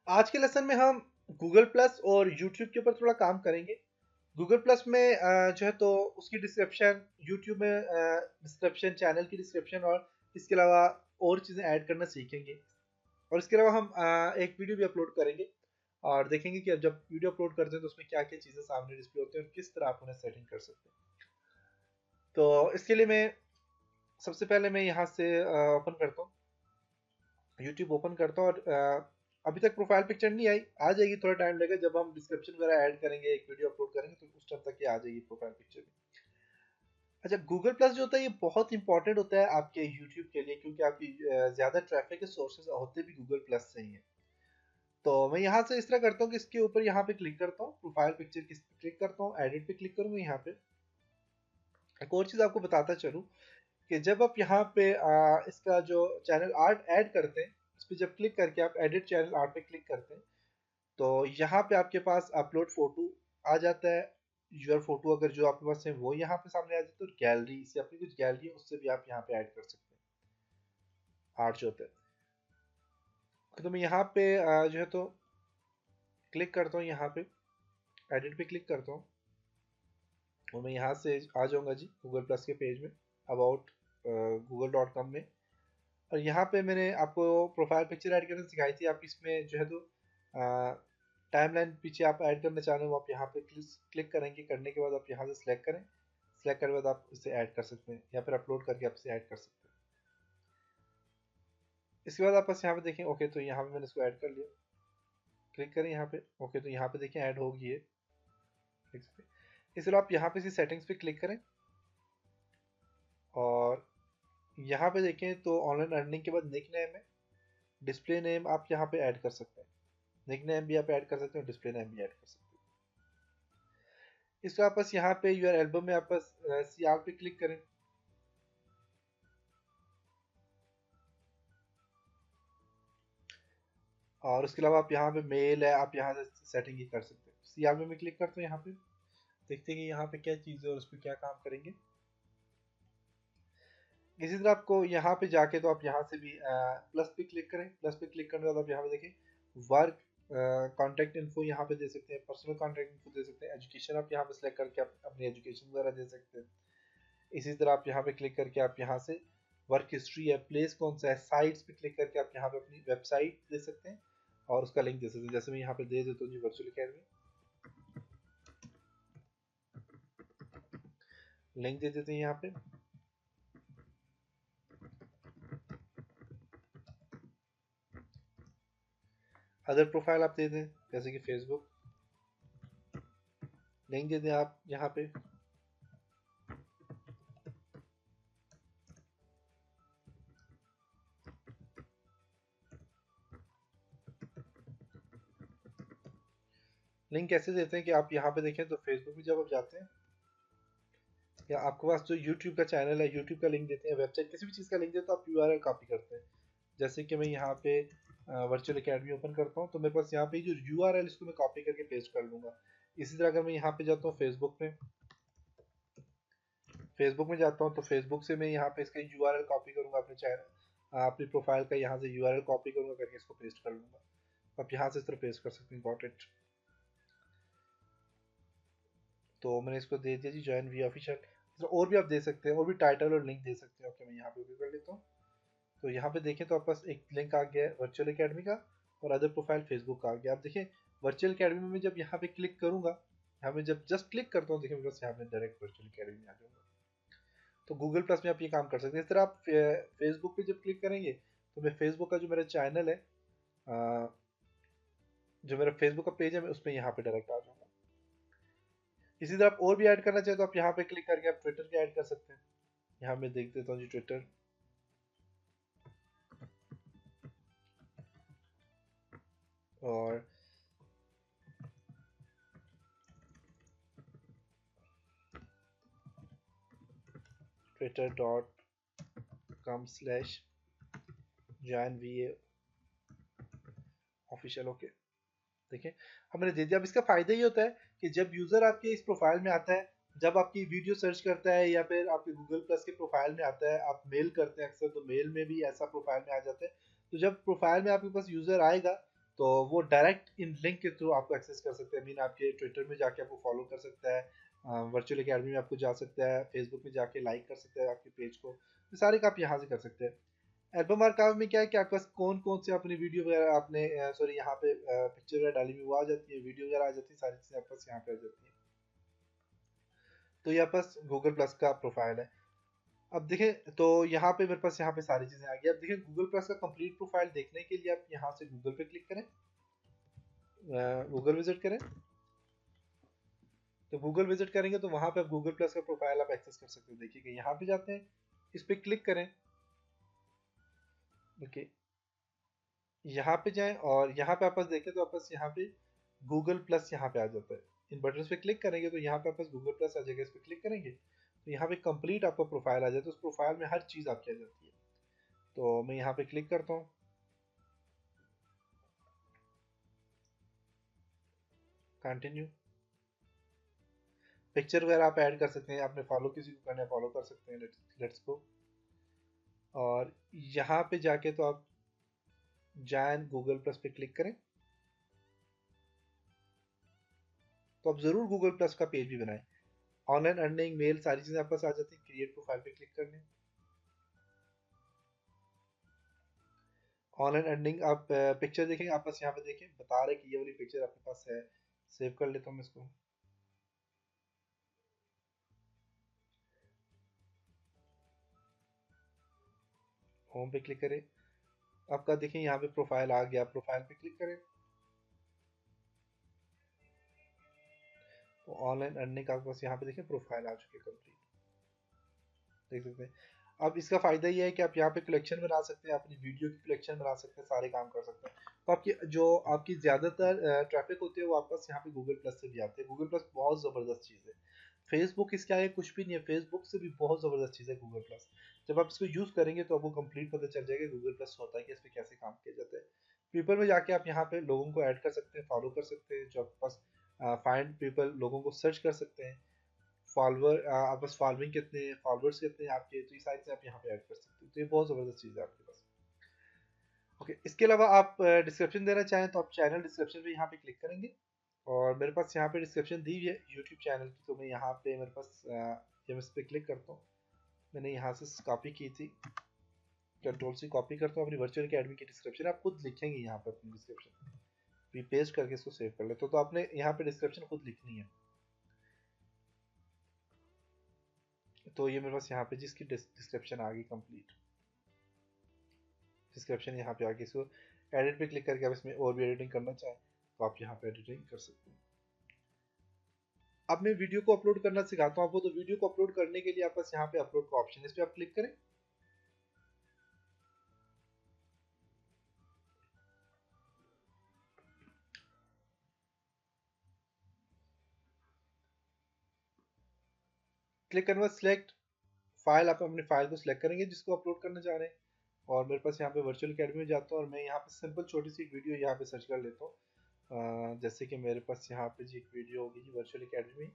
आज के लेसन में हम गूगल प्लस और यूट्यूब के ऊपर थोड़ा काम करेंगे। गूगल प्लस में जो है तो उसकी डिस्क्रिप्शन, यूट्यूब में डिस्क्रिप्शन, चैनल की डिस्क्रिप्शन और इसके अलावा और चीज़ें ऐड करना सीखेंगे। और इसके अलावा हम एक वीडियो भी अपलोड करेंगे और देखेंगे कि अब जब वीडियो अपलोड करते हैं तो उसमें क्या क्या चीज़ें सामने डिस्प्ले होती हैं और किस तरह आप उन्हें सेटिंग कर सकते हैं। तो इसके लिए मैं सबसे पहले मैं यहाँ से ओपन करता हूँ, यूट्यूब ओपन करता हूँ और अभी तक प्रोफाइल पिक्चर नहीं आई, आ जाएगी, थोड़ा टाइम लगेगा। जब हम डिस्क्रिप्शन वगैरह ऐड करेंगे, एक वीडियो अपलोड करेंगे तो उस टाइम तक ये आ जाएगी प्रोफाइल पिक्चर भी। अच्छा, गूगल प्लस जो होता है ये बहुत इंपॉर्टेंट होता है आपके यूट्यूब के लिए, क्योंकि आपकी ज़्यादा ट्रैफिक के सोर्सेज होते भी गूगल प्लस से ही हैं। तो मैं यहाँ से इस तरह करता हूँ कि इसके ऊपर यहाँ पे क्लिक करता हूँ, प्रोफाइल पिक्चर की क्लिक करता हूँ, एडिट पे क्लिक करूँगा। यहाँ पे एक और चीज़ आपको बताता चलूँ कि जब आप यहाँ पे इसका जो चैनल आर्ट ऐड करते हैं, इस पर जब क्लिक करके आप एडिट चैनल आर्ट पे क्लिक करते हैं तो यहाँ पे आपके पास अपलोड फोटो आ जाता है। योर फोटो अगर जो आपके पास है वो यहाँ पे सामने आ जाता है, और गैलरी से अपनी कुछ गैलरी है उससे भी आप यहाँ पे ऐड कर सकते हैं आर्ट जो होता है। तो मैं यहाँ पे जो है तो क्लिक करता हूँ, यहाँ पे एडिट पे क्लिक करता हूँ और मैं यहाँ से आ जाऊँगा जी गूगल प्लस के पेज में, अबाउट google.com में। और यहाँ पे मैंने आपको प्रोफाइल पिक्चर ऐड करना सिखाई थी। आप इसमें जो है तो टाइमलाइन पीछे आप ऐड करना चाह रहे हो, आप यहाँ पे क्लिक करेंगे। करने के बाद आप यहाँ से सिलेक्ट करें, सिलेक्ट करने के बाद आप इसे ऐड कर सकते हैं या फिर अपलोड करके आप इसे ऐड कर सकते हैं। इसके बाद आप बस यहाँ पे देखें, ओके तो यहाँ पे मैंने इसको ऐड कर लिया। क्लिक करें यहाँ पे, ओके तो यहाँ पे देखें ऐड होगी ये, देख सकते हैं। इसके बाद आप यहाँ पे इसी सेटिंग्स पे क्लिक करें और यहाँ पे देखें तो ऑनलाइन अर्निंग के बाद निक नेम है, डिस्प्ले नेम आप यहाँ पे ऐड कर सकते हैं। निक नेम भी आप ऐड कर सकते हैं, डिस्प्ले नेम भी ऐड कर सकते हैं। इसको आप बस यहाँ पे यूर एल्बम में आप बस सीआर पे क्लिक करें और उसके अलावा आप यहाँ पे मेल है, आप यहाँ से सेटिंग ही कर सकते हैं। सीआर में मैं क्लिक करता हूँ, यहाँ पे देखते हैं कि यहाँ पे क्या चीज़ है और उस पर क्या काम करेंगे। इसी तरह आपको यहाँ पे जाके तो आप यहाँ से भी प्लस पे क्लिक करें। प्लस पे क्लिक करने के बाद आप यहाँ पे देखें वर्क कॉन्टैक्ट इन्फो यहाँ पे दे सकते हैं, पर्सनल कॉन्टैक्ट इन्फो दे सकते हैं, एजुकेशन आप यहाँ पे सेलेक्ट करके आप अपनी एजुकेशन वगैरह दे सकते हैं। इसी तरह आप यहाँ पे क्लिक करके आप यहाँ से वर्क हिस्ट्री है, प्लेस कौन सा है, साइट्स पे क्लिक करके आप यहाँ पे अपनी वेबसाइट दे सकते हैं और उसका लिंक दे सकते हैं। जैसे मैं यहाँ पे दे देता हूँ जी वर्चुअल अकेडमी, लिंक दे देते हैं यहाँ पे। अदर प्रोफाइल आप दे दें जैसे कि फेसबुक, लिंक दे दें आप यहाँ पे। लिंक कैसे देते हैं कि आप यहाँ पे देखें तो फेसबुक में जब आप जाते हैं या आपके पास जो यूट्यूब का चैनल है, यूट्यूब का लिंक देते हैं, वेबसाइट किसी भी चीज़ का लिंक देते हैं तो आप यूआरएल कॉपी करते हैं। जैसे कि मैं यहाँ पे वर्चुअल अकेडमी ओपन करता हूँ तो मेरे पास यहाँ पे जो यूआरएल इसको मैं कॉपी करके पेस्ट कर लूँगा। इसी तरह अगर मैं यहाँ पे जाता हूँ फेसबुक में जाता हूँ तो फेसबुक से मैं यहाँ पे इसका यूआरएल कॉपी करूँगा, अपने चैनल अपनी प्रोफाइल का यहाँ से यूआरएल कॉपी करूँगा करके इसको पेस्ट कर लूँगा। आप यहाँ से इस तरह पेस्ट कर सकते हैं, इंपॉर्टेंट। तो मैंने इसको दे दिया जी जॉइन वी ऑफिशियल। और भी आप दे सकते हैं, और भी टाइटल और लिंक दे सकते हैं। ओके मैं यहाँ पे भी कर लेता हूँ। तो यहाँ पे देखें तो आप पास एक लिंक आ गया है वर्चुअल अकेडमी का और अदर प्रोफाइल फेसबुक का आ गया। आप देखें वर्चुअल अकेडमी में जब यहाँ पे क्लिक करूंगा, यहाँ पे जब जस्ट क्लिक करता हूँ, देखिए बस यहाँ पे डायरेक्ट वर्चुअल अकेडमी आ जाऊंगा। तो गूगल प्लस में आप ये काम कर सकते हैं। इस तरह आप फेसबुक पे जब क्लिक करेंगे तो मैं फेसबुक का जो मेरा चैनल है, जो मेरा फेसबुक का पेज है, मैं उसमें यहाँ पे डायरेक्ट आ जाऊंगा। इसी तरह आप और भी ऐड करना चाहे तो आप यहाँ पे क्लिक करके आप ट्विटर के ऐड कर सकते हैं। यहाँ मैं देख देता हूँ जी ट्विटर, और twitter.com/joinva ऑफिशियल। ओके देखिए अब मैंने दे दिया। अब इसका फायदा ये होता है कि जब यूजर आपके इस प्रोफाइल में आता है, जब आपकी वीडियो सर्च करता है या फिर आपके गूगल प्लस के प्रोफाइल में आता है, आप मेल करते हैं अक्सर तो मेल में भी ऐसा प्रोफाइल में आ जाता है। तो जब प्रोफाइल में आपके पास यूजर आएगा तो वो डायरेक्ट इन लिंक के थ्रू आपको एक्सेस कर सकते हैं। मीन आपके ट्विटर में जाके आपको फॉलो कर सकता है, वर्चुअल एकेडमी में आपको जा सकता है, फेसबुक में जाके लाइक कर सकता है आपके पेज को, ये सारे का आप यहाँ से कर सकते हैं। एल्बम आर्काइव में क्या है कि आपके पास कौन कौन से अपनी वीडियो वगैरह आपने सॉरी यहाँ पे पिक्चर वगैरह डाली हुई वो आ जाती है, वीडियो वगैरह आ जाती है, सारी चीज़ें आपके पास यहाँ पे आ जाती है। तो ये आपके पास गूगल प्लस का प्रोफाइल है। अब देखें तो यहाँ पे मेरे पास यहाँ पे सारी चीज़ें आ गई। अब देखें गूगल प्लस का कंप्लीट प्रोफाइल देखने के लिए आप यहाँ से गूगल पे क्लिक करें, गूगल विजिट करें। तो गूगल विजिट करेंगे तो वहाँ पे आप गूगल प्लस का प्रोफाइल आप एक्सेस कर सकते हैं। देखिए यहाँ पे जाते हैं, इस पर क्लिक करें। ओके, यहाँ पे जाएं और यहाँ पे आप देखें तो आप यहाँ पे गूगल प्लस यहाँ पे आ जाता है। इन बटन पे क्लिक करेंगे तो यहाँ पे आप गूगल प्लस आ जाएगा, इस पर क्लिक करेंगे तो यहाँ पे कंप्लीट आपका प्रोफाइल आ जाता है। उस प्रोफाइल में हर चीज़ आपकी आ जाती है। तो मैं यहाँ पे क्लिक करता हूँ, कंटिन्यू। पिक्चर वगैरह आप ऐड कर सकते हैं, आपने फॉलो किसी को करना है फॉलो कर सकते हैं। Let's go. और यहाँ पे जाके तो आप जॉइन गूगल प्लस पे क्लिक करें। तो आप ज़रूर गूगल प्लस का पेज भी बनाएं। ऑनलाइन अर्निंग, मेल, सारी चीज़ें आपके पास आ जाती हैं। क्रिएट प्रोफाइल पे क्लिक कर लें। ऑनलाइन अर्निंग आप पिक्चर देखेंगे, आप बस यहाँ पे देखें बता रहे कि ये वाली पिक्चर आपके पास है। सेव कर लेता हूँ मैं इसको। होम पे क्लिक करें, आपका देखें यहाँ पे प्रोफाइल आ गया, प्रोफाइल पे क्लिक करें तो ऑनलाइन अर्निंग का आपके पास यहाँ पे देखें प्रोफाइल आ चुकी है कंप्लीट, देख सकते हैं। अब इसका फ़ायदा ये है कि आप यहाँ पे कलेक्शन बना सकते हैं, अपनी वीडियो की कलेक्शन बना सकते हैं, सारे काम कर सकते हैं। तो आपकी जो आपकी ज़्यादातर ट्रैफिक होती है वो आपके पास यहाँ पे गूगल प्लस से भी आती है। गूगल प्लस बहुत ज़बरदस्त चीज़ है। फेसबुक इसके आगे कुछ भी नहीं है, फेसबुक से भी बहुत ज़बरदस्त चीज़ है गूगल प्लस। जब आप इसको यूज़ करेंगे तो आपको कंप्लीट पता चल जाएगा गूगल प्लस होता है कि इस पर कैसे काम किया जाता है। पीपल में जाके आप यहाँ पे लोगों को ऐड कर सकते हैं, फॉलो कर सकते हैं। जो आपके पास फाइंड पीपल, लोगों को सर्च कर सकते हैं। फॉलोअर, आप बस फॉलोइंग कितने हैं, फॉलोअर्स कितने हैं आपके, तो ये सारी चीज़ें आप यहाँ पे ऐड कर सकते हो। तो ये बहुत ज़बरदस्त चीज़ है आपके पास। ओके, इसके अलावा आप डिस्क्रिप्शन देना चाहें तो आप चैनल डिस्क्रिप्शन पे यहाँ पे क्लिक करेंगे और मेरे पास यहाँ पे डिस्क्रिप्शन दी हुई है यूट्यूब चैनल की। तो मैं यहाँ पे मेरे पास जब मैं इस पर क्लिक करता हूँ, मैंने यहाँ से कॉपी की थी, कंट्रोल से कॉपी करता हूँ अपनी वर्चुअल अकेडमी की डिस्क्रिप्शन। आप खुद लिखेंगे यहाँ पे अपनी डिस्क्रिप्शन, भी पेस्ट करके इसको सेव कर ले। तो आपने यहाँ पे डिस्क्रिप्शन खुद लिखनी है। तो ये मेरे पास यहाँ पे जिसकी डिस्क्रिप्शन आ गई कंप्लीट, डिस्क्रिप्शन यहाँ पे आके इसको एडिट पे क्लिक करके आप इसमें और भी एडिटिंग करना चाहें तो आप यहाँ पे एडिटिंग कर सकते हैं। अब मैं वीडियो को अपलोड करना सिखाता हूँ आपको। तो वीडियो को अपलोड करने के लिए आप बस यहाँ पे अपलोड का ऑप्शन है, इस पर आप क्लिक करें। क्लिक करने के बाद सिलेक्ट फाइल, आप अपनी फाइल को सिलेक्ट करेंगे जिसको अपलोड करना चाह रहे हैं। और मेरे पास यहाँ पे वर्चुअल अकेडमी में जाता हूँ और मैं यहाँ पे सिंपल छोटी सी वीडियो यहाँ पे सर्च कर लेता हूँ। जैसे कि मेरे पास यहाँ पे जी एक वीडियो होगी जी, virtual academy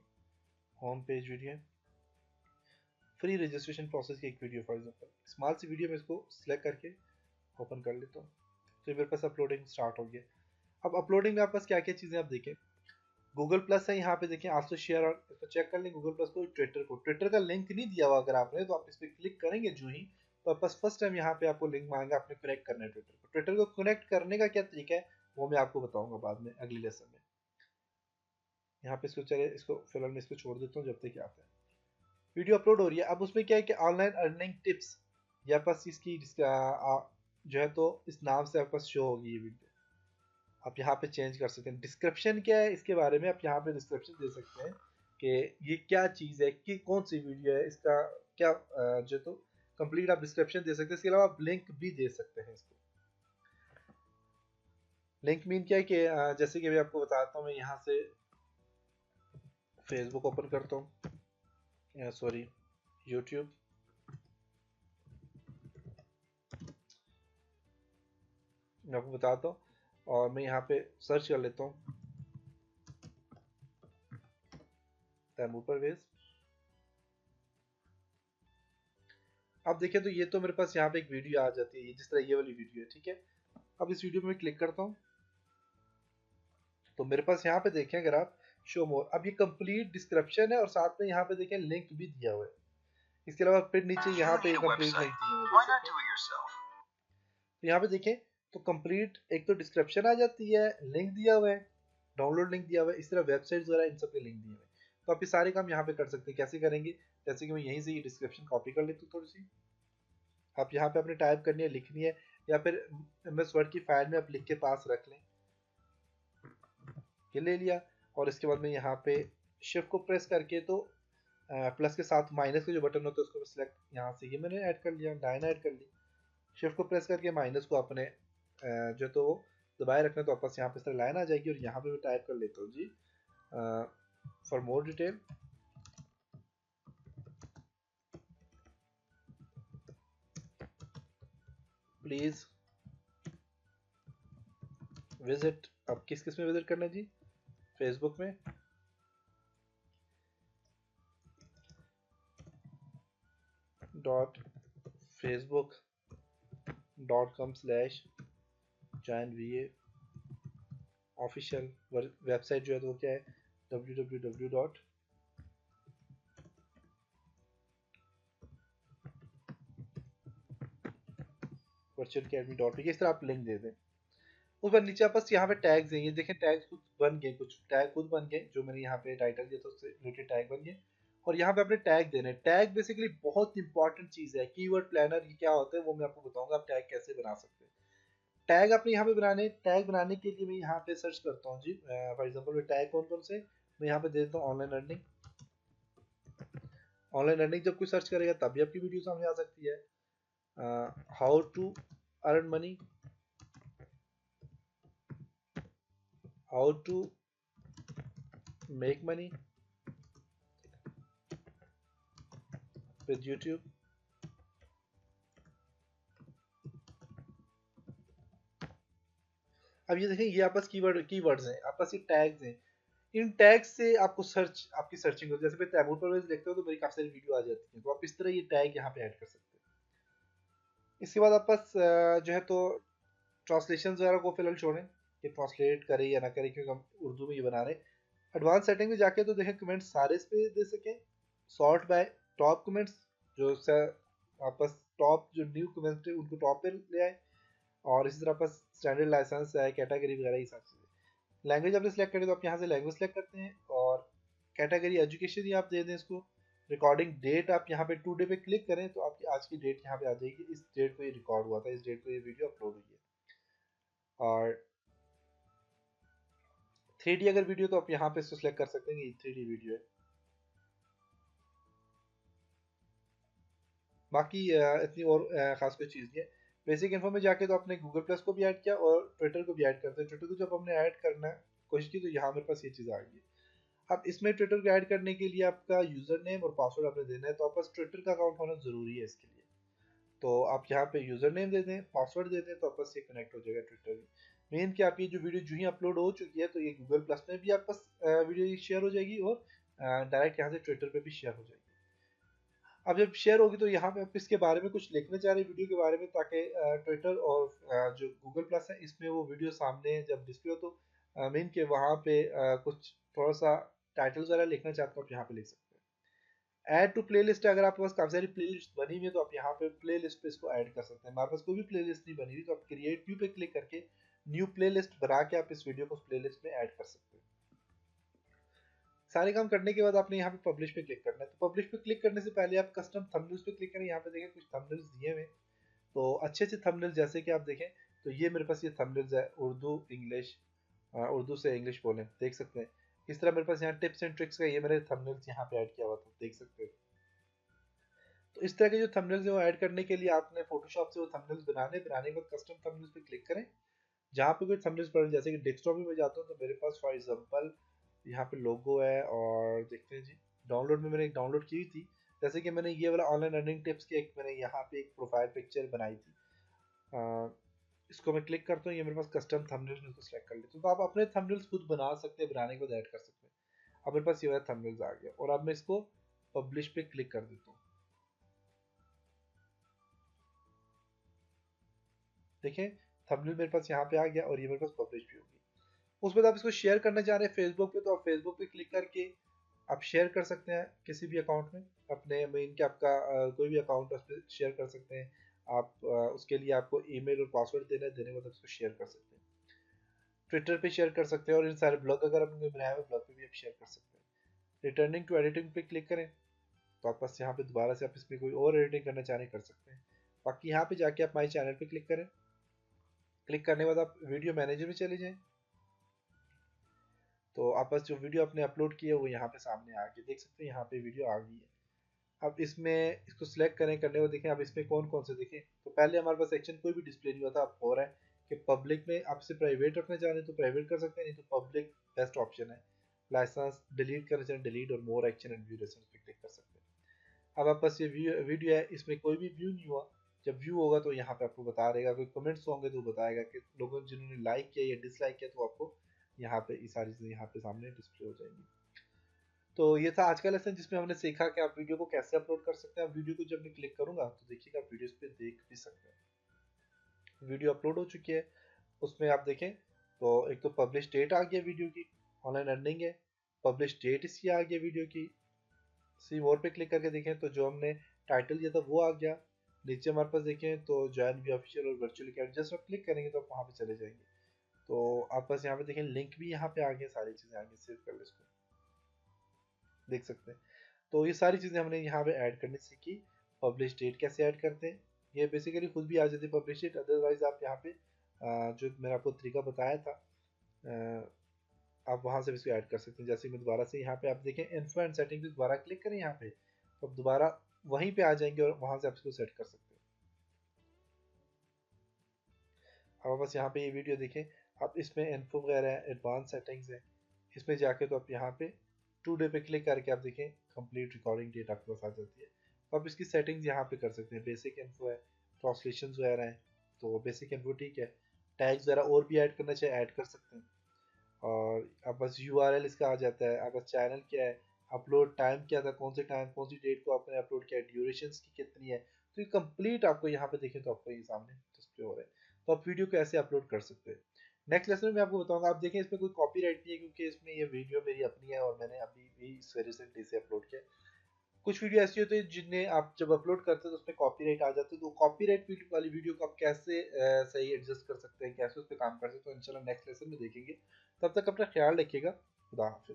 home page video, free registration process की एक video, for example small C video में इसको सिलेक्ट करके ओपन कर लेता हूँ। तो ये मेरे पास अपलोडिंग स्टार्ट हो गया। अब अपलोडिंग में आपके पास क्या क्या चीज़ें आप देखें, गूगल प्लस है यहाँ पे देखें, आपसे शेयर, और इसको चेक कर लें गूगल प्लस को। ट्विटर का लिंक नहीं दिया हुआ अगर आपने, तो आप इस पर क्लिक करेंगे जो ही, तो आपके पास फर्स्ट टाइम यहाँ पे आपको लिंक मांगेगा, आपने कनेक्ट करना है ट्विटर को। ट्विटर को कनेक्ट करने का क्या तरीका है वो मैं आपको बताऊंगा बाद में अगली लेसन में। यहाँ पे इसको चले, इसको फिलहाल मैं इसको छोड़ देता हूँ जब तक आता है। वीडियो अपलोड हो रही है। अब उसमें क्या है कि ऑनलाइन अर्निंग टिप्स, या पास इसकी जो है तो इस नाम से आपके पास शो होगी ये वीडियो। आप यहाँ पे चेंज कर सकते हैं। डिस्क्रिप्शन क्या है इसके बारे में आप यहाँ पे डिस्क्रिप्शन दे सकते हैं कि ये क्या चीज़ है, कि कौन सी वीडियो है, इसका क्या जो तो कंप्लीट आप डिस्क्रिप्शन दे सकते हैं। इसके अलावा आप लिंक भी दे सकते हैं इसको। लिंक मीन क्या है कि जैसे कि मैं आपको बताता हूँ, मैं यहाँ से फेसबुक ओपन करता हूँ, सॉरी यूट्यूब, मैं आपको बताता हूँ और मैं यहाँ पे सर्च कर लेता हूँ तैमूर परवेज। अब देखिए तो ये तो मेरे पास यहाँ पे एक वीडियो आ जाती है, जिस तरह ये वाली वीडियो है, ठीक है। अब इस वीडियो में मैं क्लिक करता हूँ तो मेरे पास यहाँ पे देखें अगर आप शो मोर, अब ये कंप्लीट डिस्क्रिप्शन है और साथ में यहाँ पे देखें लिंक भी दिया हुआ है। इसके अलावा फिर नीचे यहाँ पे कंप्लीट लिंक दिए हुए देख सकते हैं। तो यहाँ पे देखें तो कंप्लीट एक तो डिस्क्रिप्शन आ जाती है, लिंक दिया हुआ है, डाउनलोड लिंक दिया हुआ है, इस तरह वेबसाइट वगैरह इन सब के लिंक दिए हुए हैं। तो आप ये सारे काम यहाँ पे कर सकते हैं। कैसे करेंगे, जैसे कि मैं यहीं से ये डिस्क्रिप्शन कॉपी कर लेता हूँ थोड़ी सी, आप यहाँ पे अपने टाइप करनी है, लिखनी है, या फिर MS वर्ड की फाइल में आप लिख के पास रख लें। ये ले लिया और इसके बाद में यहाँ पे शिफ्ट को प्रेस करके तो प्लस के साथ माइनस का जो बटन होता है उसको सिलेक्ट, यहाँ से ये मैंने ऐड कर लिया, लाइन ऐड कर ली। शिफ्ट को प्रेस करके माइनस को अपने जो तो दबाए रखना, तो वापस यहाँ पे इस तरह लाइन आ जाएगी। और यहाँ पे मैं टाइप कर लेता हूँ जी, for more detail please visit. अब किस किस में विजिट करना है जी, फेसबुक में, facebook.com/joinva ऑफिशियल। वेबसाइट जो है तो वो क्या है, www.virtualacademy.com। इस तरह आप लिंक दे दें। उस पर नीचे आप बस यहाँ पे टैग्स हैं, ये देखें टैग्स खुद बन गए, कुछ टैग खुद बन गए, जो मैंने यहाँ पे टाइटल दिया था उससे रिलेटेड टैग बन गए। और यहाँ पे अपने टैग देने, टैग बेसिकली बहुत इंपॉर्टेंट चीज़ है। कीवर्ड प्लानर ये क्या होता है वो मैं आपको बताऊंगा, आप टैग कैसे बना सकते हैं। टैग अपने यहाँ पे बनाने, टैग बनाने के लिए मैं यहाँ पे सर्च करता हूँ जी, फॉर एग्जाम्पल टैग कौन कौन से, मैं यहाँ पे दे देता हूँ ऑनलाइन अर्निंग। ऑनलाइन अर्निंग जब कोई सर्च करेगा तभी आपकी वीडियो सामने आ सकती है। How to earn money, how to make money with YouTube. अब ये देखें, ये आपस कीवर्ड्स हैं, आपस ये टैग्स हैं। इन टैग्स से आपको सर्च, आपकी सर्चिंग होती है। जैसे मैं तैमूर परवेज लिखता हूँ तो मेरी काफ़ी सारी वीडियो आ जाती है, तो आप इस तरह ये टैग यहाँ पे ऐड कर सकते हैं। इसके बाद आप बस जो है तो ट्रांसलेशन वगैरह को फिलहाल छोड़ें कि ट्रांसलेट करे या ना करे, क्योंकि हम उर्दू में ये बना रहे हैं। एडवांस सेटिंग में जाके तो देखें कमेंट्स सारे इस पे दे सकें, सॉर्ट बाय टॉप कमेंट्स, जो आप बस टॉप जो न्यू कमेंट्स थे उनको टॉप पे ले आए। और इसी तरह बस स्टैंडर्ड लाइसेंस है, कैटेगरी वगैरह ये सब चीज़ें। लैंग्वेज आपने सेलेक्ट करें तो आप यहाँ से लैंग्वेज सेलेक्ट करते हैं, और कैटेगरी एजुकेशन ही आप दे दें इसको। रिकॉर्डिंग डेट आप यहाँ पे टुडे पे क्लिक करें तो आपकी आज की डेट यहाँ पे आ जाएगी, इस डेट को ये रिकॉर्ड हुआ था, इस डेट को ये वीडियो अपलोड हुई है। और 3D अगर वीडियो तो आप यहाँ पे इसको सिलेक्ट कर सकते हैं कि 3D वीडियो है। बाकी इतनी और खास कोई चीज़ नहीं है। बेसिक इन्फो में जाके तो आपने गूगल प्लस को भी ऐड किया और ट्विटर को भी ऐड करते हैं। ट्विटर को जब हमने ऐड करना कोशिश की तो यहाँ मेरे पास ये चीज़ आ गई है। अब इसमें ट्विटर को ऐड करने के लिए आपका यूज़र नेम और पासवर्ड आपने देना है, तो आपके पास ट्विटर का अकाउंट होना ज़रूरी है इसके लिए। तो आप यहाँ पे यूज़र नेम दे दें, पासवर्ड दे दें, तो आपस से कनेक्ट हो जाएगा ट्विटर भी। मेन कि आपकी जो वीडियो जो ही अपलोड हो चुकी है तो ये गूगल प्लस में भी आपस वीडियो शेयर हो जाएगी और डायरेक्ट यहाँ से ट्विटर पे भी शेयर हो जाएगी। अब जब शेयर होगी तो यहाँ पे आप इसके बारे में कुछ लिखना चाह रहे हैं वीडियो के बारे में, ताकि ट्विटर और जो गूगल प्लस है इसमें वो वीडियो सामने जब डिस्प्ले हो तो मेन के वहाँ पे कुछ थोड़ा सा टाइटल वगैरह लिखना चाहते हो आप यहाँ पे लिख सकते हैं। ऐड टू प्लेलिस्ट, अगर आपके पास काफ़ी सारी प्लेलिस्ट बनी हुई है तो आप यहाँ पे प्लेलिस्ट पे इसको ऐड कर सकते हैं। हमारे पास कोई भी प्लेलिस्ट नहीं बनी हुई तो आप क्रिएट न्यू पे क्लिक करके न्यू प्लेलिस्ट बना के आप इस वीडियो को प्लेलिस्ट में ऐड कर सकते हैं। सारे काम करने के बाद आपने यहाँ पे पब्लिश पे क्लिक करना है। तो पब्लिश पे क्लिक करने से पहले आप कस्टम थंबनेल्स पे क्लिक करें। यहाँ पे देखें कुछ थंबनेल्स दिए हुए, तो अच्छे अच्छे थंबनेल्स जैसे कि आप देखें तो ये मेरे पास ये थंबनेल्स है, उर्दू इंग्लिश, उर्दू से इंग्लिश बोलें, देख सकते हैं। इस तरह मेरे पास यहाँ टिप्स एंड ट्रिक्स का ये मेरे थंबनेल्स यहाँ पे ऐड किया हुआ था, देख सकते हैं। तो इस तरह के जो थंबनेल्स है वो ऐड करने के लिए आपने फोटोशॉप से वो थंबनेल्स बनाने के बाद कस्टम थंबनेल्स पे क्लिक करें। जहाँ पे कोई थंबनेल्स पड़े, जैसे कि डेस्कटॉप में मैं जाता हूँ तो मेरे पास फॉर एग्जांपल यहाँ पे लोगो है, और देखते हैं जी डाउनलोड में मैंने एक डाउनलोड की थी। जैसे कि मैंने ये वाला ऑनलाइन अर्निंग टिप्स की एक मैंने यहाँ पे एक प्रोफाइल पिक्चर बनाई थी। इसको मैं क्लिक करता हूँ, ये मेरे पास कस्टम थंबनेल्स में इसको सेलेक्ट कर लेता हूँ। तो आप अपने थंबनेल्स खुद बना सकते हैं, बनाने के बाद ऐड कर सकते हैं। अब मेरे पास ये वाला थंबनेल्स आ गया और अब मैं इसको पब्लिश पे क्लिक कर देता हूँ। देखें थंबनेल मेरे पास यहाँ पे आ गया और ये मेरे पास पब्लिश भी होगी। उसमें तो आप इसको शेयर करना चाह रहे हैं फेसबुक पे, तो आप फेसबुक पे क्लिक करके आप शेयर कर सकते हैं किसी भी अकाउंट में, अपने मेन के आपका कोई भी अकाउंट है उस पर शेयर कर सकते हैं आप। उसके लिए आपको ईमेल और पासवर्ड देना है, देने के बाद उसको शेयर कर सकते हैं। ट्विटर पे शेयर कर सकते हैं, और इन सारे ब्लॉग अगर आपने बनाया हुआ ब्लॉग पे भी आप शेयर कर सकते हैं। रिटर्निंग टू एडिटिंग पे क्लिक करें तो आप बस यहाँ पे दोबारा से आप इसमें कोई और एडिटिंग करना चाहें कर सकते हैं। बाकी यहाँ पे जाके आप माई चैनल पे क्लिक करें। क्लिक करने के बाद आप वीडियो मैनेजर में चले जाएं, तो आप बस जो वीडियो आपने अपलोड की है वो यहाँ पे सामने आ गई, देख सकते हैं यहाँ पे वीडियो आ गई है। अब इसमें इसको सिलेक्ट करें, करने को देखें अब इसमें कौन कौन से देखें। तो पहले हमारे पास सेक्शन कोई भी डिस्प्ले नहीं होता, अब हो रहा है कि पब्लिक में आप इसे प्राइवेट रखना चाह रहे हैं तो प्राइवेट कर सकते हैं, नहीं तो पब्लिक बेस्ट ऑप्शन है। लाइसेंस डिलीट करना चाहें डिलीट, और मोर एक्शन एंड ड्यूरेशन पे क्लिक कर सकते हैं। अब आप बस ये वीडियो है, इसमें कोई भी व्यू नहीं हुआ, जब व्यू होगा तो यहाँ पे आपको बता देगा, कोई कमेंट्स होंगे तो बताएगा कि लोगों ने जिन्होंने लाइक किया या डिसलाइक किया, तो आपको यहाँ पे ये सारी चीज़ें यहाँ पे सामने डिस्प्ले हो जाएंगी। तो ये था आज का लेसन जिसमें हमने सीखा कि आप वीडियो को कैसे अपलोड कर सकते हैं। आप वीडियो को जब मैं क्लिक करूंगा तो देखिएगा आप वीडियो पे देख भी सकते हैं। वीडियो अपलोड हो चुकी है, उसमें आप देखें तो एक तो पब्लिश डेट आ गया वीडियो की, ऑनलाइन अर्निंग है, पब्लिश डेट इसकी आ गई वीडियो की। सी मोर पे क्लिक करके देखें तो जो हमने टाइटल दिया था वो आ गया। नीचे हमारे पास देखें तो ज्वाइन भी ऑफिशियल और वर्चुअल अकाउंट, जस्ट आप क्लिक करेंगे तो आप वहाँ पे चले जाएंगे। तो आप बस यहाँ पे देखें लिंक भी यहाँ पे आ गया, सारी चीज़ें आ गई, सेव कर ले इसको, देख सकते हैं। तो ये सारी चीज़ें हमने यहाँ पे ऐड करनी सीखी। पब्लिश डेट कैसे ऐड करते हैं, ये बेसिकली खुद भी आ जाती है पब्लिश डेट, अदरवाइज आप यहाँ पे जो मैंने आपको तरीका बताया था आप वहाँ से भी इसको ऐड कर सकते हैं। जैसे मैं दोबारा से यहाँ पे आप देखें इन्फो एंड सेटिंग पे दोबारा क्लिक करें यहाँ पे, तो आप दोबारा वहीं पे आ जाएंगे और वहाँ से आप इसको सेट कर सकते हैं। अब बस यहाँ पे ये वीडियो देखें, आप इसमें इन्फो वगैरह है, एडवांस सेटिंग्स है, इसमें जाके तो आप यहाँ पे टू डे पे क्लिक करके आप देखें कंप्लीट रिकॉर्डिंग डेट आपके पास आ जाती है। तो आप इसकी सेटिंग्स यहाँ पे कर सकते हैं। बेसिक इन्फो है, ट्रांसलेशन वगैरह है, तो बेसिक इन्फो ठीक है। टैग्स वगैरह और भी ऐड करना चाहे ऐड कर सकते हैं। और अब बस यूआरएल इसका आ जाता है। अब बस चैनल क्या है, अपलोड टाइम क्या था, कौन से टाइम कौन सी डेट को आपने अपलोड किया, ड्यूरेशन की कितनी है, तो ये कंप्लीट आपको यहाँ पे देखें तो आपको ये सामने डिस्प्ले हो रहा है। तो आप वीडियो को ऐसे अपलोड कर सकते हैं। नेक्स्ट लेसन में मैं आपको बताऊंगा। आप देखें इसमें कोई कॉपीराइट नहीं है क्योंकि इसमें ये वीडियो मेरी अपनी है और मैंने अभी भी इस रिसेंटली से अपलोड किया। कुछ वीडियो ऐसी होती है जिन्हें आप जब अपलोड करते हैं तो उसमें कॉपीराइट आ जाते हैं, तो कॉपीराइट वाली वीडियो को आप कैसे सही एडजस्ट कर सकते हैं, कैसे उस पर काम कर सकते हैं, तो इंशाल्लाह नेक्स्ट लेसन में देखेंगे। तब तक अपना ख्याल रखिएगा। खुदा हाफिज।